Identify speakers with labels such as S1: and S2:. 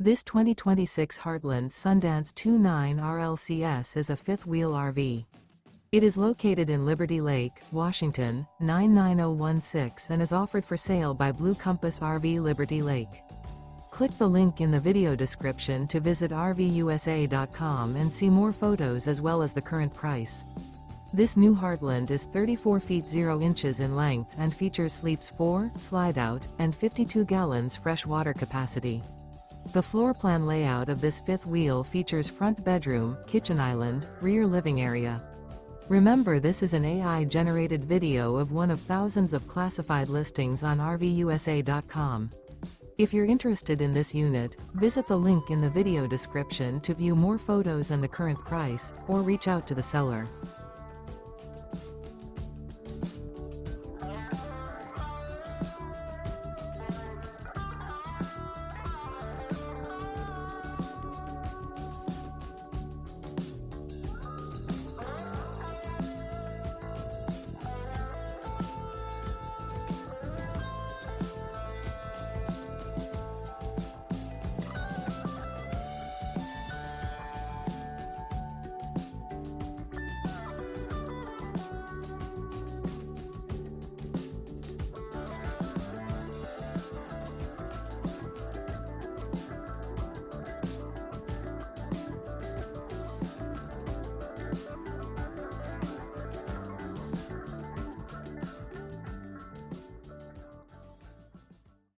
S1: This 2026 Heartland Sundance 29 RLCS is a fifth-wheel RV. It is located in Liberty Lake, Washington, 99016 and is offered for sale by Blue Compass RV Liberty Lake. Click the link in the video description to visit RVUSA.com and see more photos as well as the current price. This new Heartland is 34 feet 0 inches in length and features sleeps 4, Slideout, and 52 gallons fresh water capacity. The floor plan layout of this fifth wheel features front bedroom, kitchen island, rear living area. Remember, this is an AI-generated video of one of thousands of classified listings on RVUSA.com. If you're interested in this unit, visit the link in the video description to view more photos and the current price, or reach out to the seller.